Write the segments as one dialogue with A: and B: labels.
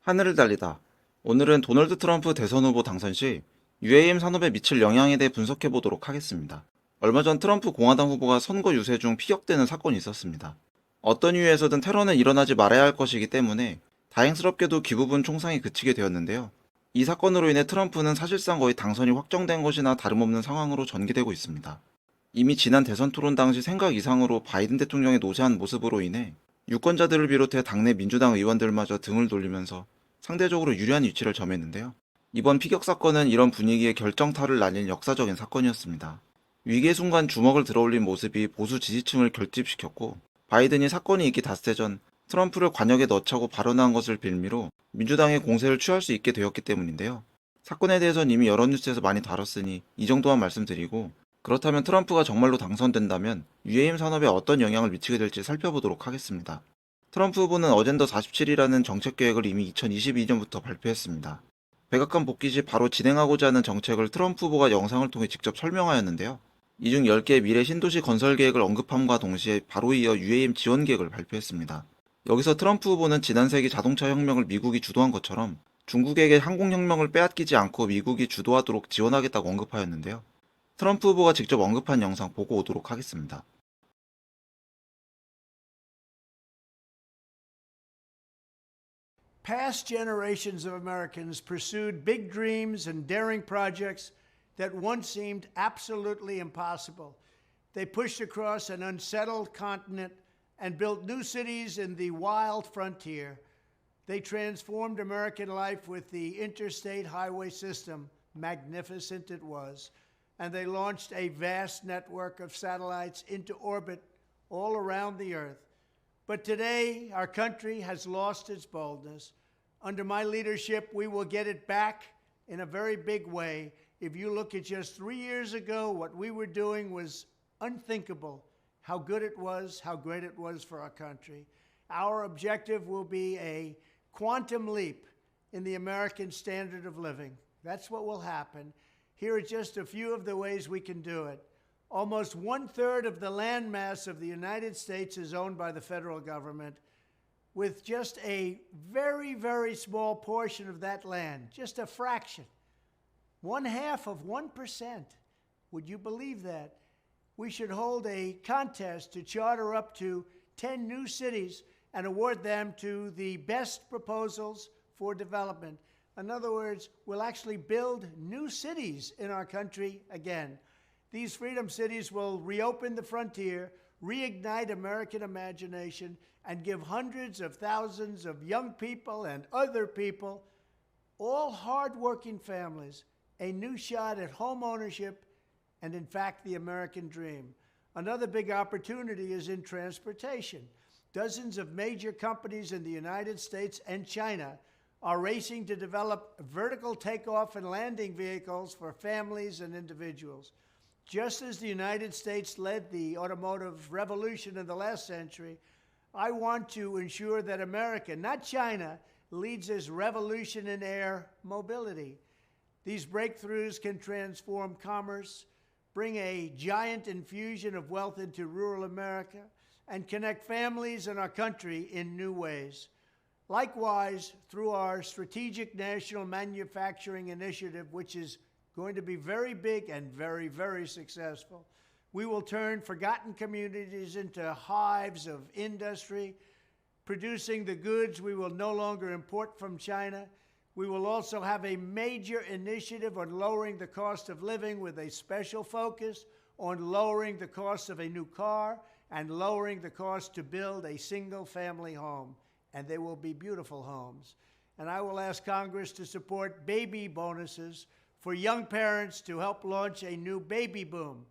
A: 하늘을 달리다. 오늘은 도널드 트럼프 대선 후보 당선 시 UAM 산업에 미칠 영향에 대해 분석해 보도록 하겠습니다. 얼마 전 트럼프 공화당 후보가 선거 유세 중 피격되는 사건이 있었습니다. 어떤 이유에서든 테러는 일어나지 말아야 할 것이기 때문에 다행스럽게도 기부분 총상이 그치게 되었는데요. 이 사건으로 인해 트럼프는 사실상 거의 당선이 확정된 것이나 다름없는 상황으로 전개되고 있습니다. 이미 지난 대선 토론 당시 생각 이상으로 바이든 대통령의 노쇠한 모습으로 인해 유권자들을 비롯해 당내 민주당 의원들마저 등을 돌리면서 상대적으로 유리한 위치를 점했는데요. 이번 피격 사건은 이런 분위기에 결정타를 날린 역사적인 사건이었습니다. 위기의 순간 주먹을 들어올린 모습이 보수 지지층을 결집시켰고, 바이든이 사건이 있기 닷새 전 트럼프를 관역에 넣자고 발언한 것을 빌미로 민주당의 공세를 취할 수 있게 되었기 때문인데요. 사건에 대해서는 이미 여러 뉴스에서 많이 다뤘으니 이 정도만 말씀드리고, 그렇다면 트럼프가 정말로 당선된다면 UAM 산업에 어떤 영향을 미치게 될지 살펴보도록 하겠습니다. 트럼프 후보는 어젠더 47이라는 정책 계획을 이미 2022년부터 발표했습니다. 백악관 복귀 시 바로 진행하고자 하는 정책을 트럼프 후보가 영상을 통해 직접 설명하였는데요. 이 중 10개의 미래 신도시 건설 계획을 언급함과 동시에 바로 이어 UAM 지원 계획을 발표했습니다. 여기서 트럼프 후보는 지난 세기 자동차 혁명을 미국이 주도한 것처럼 중국에게 항공혁명을 빼앗기지 않고 미국이 주도하도록 지원하겠다고 언급하였는데요. 트럼프 후보가 직접 언급한 영상 보고 오도록 하겠습니다.
B: Past generations of Americans pursued big dreams and daring projects that once seemed absolutely impossible. They pushed across an unsettled continent and built new cities in the wild frontier. They transformed American life with the interstate highway system, magnificent it was, and they launched a vast network of satellites into orbit all around the earth. But today, our country has lost its boldness. Under my leadership, we will get it back in a very big way. If you look at just 3 years ago, what we were doing was unthinkable. How good it was, how great it was for our country. Our objective will be a quantum leap in the American standard of living. That's what will happen. Here are just a few of the ways we can do it. Almost 1/3 of the land mass of the United States is owned by the federal government, with just a very, very small portion of that land, just a fraction, 1/2 of 1%. Would you believe that? We should hold a contest to charter up to 10 new cities and award them to the best proposals for development. In other words, we'll actually build new cities in our country again. These freedom cities will reopen the frontier, reignite American imagination, and give hundreds of thousands of young people and other people, all hardworking families, a new shot at home ownership and, in fact, the American dream. Another big opportunity is in transportation. Dozens of major companies in the United States and China are racing to develop vertical takeoff and landing vehicles for families and individuals. Just as the United States led the automotive revolution in the last century, I want to ensure that America, not China, leads this revolution in air mobility. These breakthroughs can transform commerce, bring a giant infusion of wealth into rural America, and connect families in our country in new ways. Likewise, through our Strategic National Manufacturing Initiative, which is going to be very big and very, very successful, we will turn forgotten communities into hives of industry, producing the goods we will no longer import from China. We will also have a major initiative on lowering the cost of living with a special focus on lowering the cost of a new car and lowering the cost to build a single-family home. And they will be beautiful homes. And I will ask Congress to support baby bonuses for young parents to help launch a new baby boom.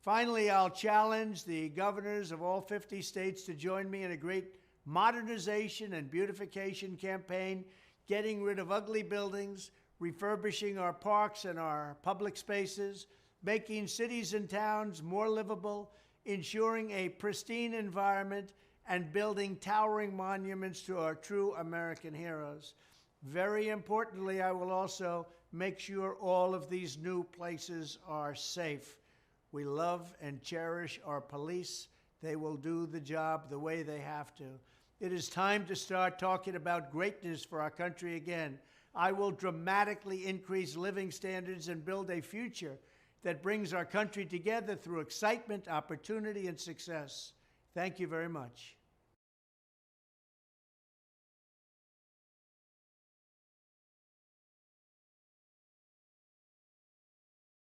B: Finally, I'll challenge the governors of all 50 states to join me in a great modernization and beautification campaign, getting rid of ugly buildings, refurbishing our parks and our public spaces, making cities and towns more livable, ensuring a pristine environment, and building towering monuments to our true American heroes. Very importantly, I will also make sure all of these new places are safe. We love and cherish our police. They will do the job the way they have to. It is time to start talking about greatness for our country again. I will dramatically increase living standards and build a future that brings our country together through excitement, opportunity, and success. Thank you very much.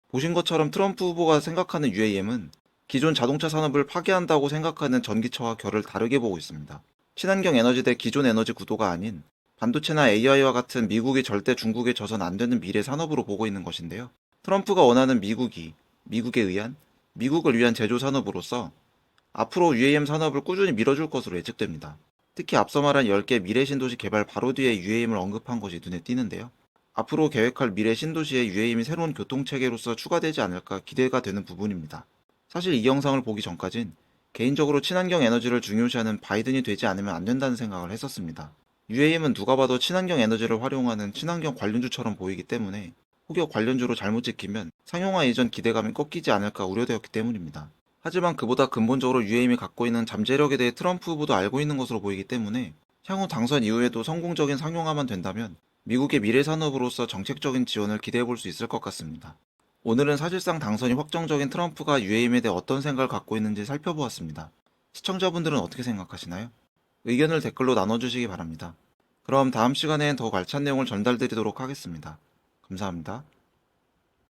A: 보신 것처럼 트럼프 후보가 생각하는 UAM은 기존 자동차 산업을 파괴한다고 생각하는 전기차와 결을 다르게 보고 있습니다. 친환경 에너지 대 기존 에너지 구도가 아닌 반도체나 AI와 같은 미국이 절대 중국에 져선 안 되는 미래 산업으로 보고 있는 것인데요. 트럼프가 원하는 미국이 미국에 의한 미국을 위한 제조 산업으로서 앞으로 UAM 산업을 꾸준히 밀어줄 것으로 예측됩니다. 특히 앞서 말한 10개 미래 신도시 개발 바로 뒤에 UAM을 언급한 것이 눈에 띄는데요. 앞으로 계획할 미래 신도시에 UAM이 새로운 교통체계로서 추가되지 않을까 기대가 되는 부분입니다. 사실 이 영상을 보기 전까진 개인적으로 친환경 에너지를 중요시하는 바이든이 되지 않으면 안 된다는 생각을 했었습니다. UAM은 누가 봐도 친환경 에너지를 활용하는 친환경 관련주처럼 보이기 때문에 혹여 관련주로 잘못 찍히면 상용화 이전 기대감이 꺾이지 않을까 우려되었기 때문입니다. 하지만 그보다 근본적으로 UAM이 갖고 있는 잠재력에 대해 트럼프 후보도 알고 있는 것으로 보이기 때문에 향후 당선 이후에도 성공적인 상용화만 된다면 미국의 미래 산업으로서 정책적인 지원을 기대해 볼 수 있을 것 같습니다. 오늘은 사실상 당선이 확정적인 트럼프가 UAM에 대해 어떤 생각을 갖고 있는지 살펴보았습니다. 시청자분들은 어떻게 생각하시나요? 의견을 댓글로 나눠주시기 바랍니다. 그럼 다음 시간엔 더욱 알찬 내용을 전달드리도록 하겠습니다. 감사합니다.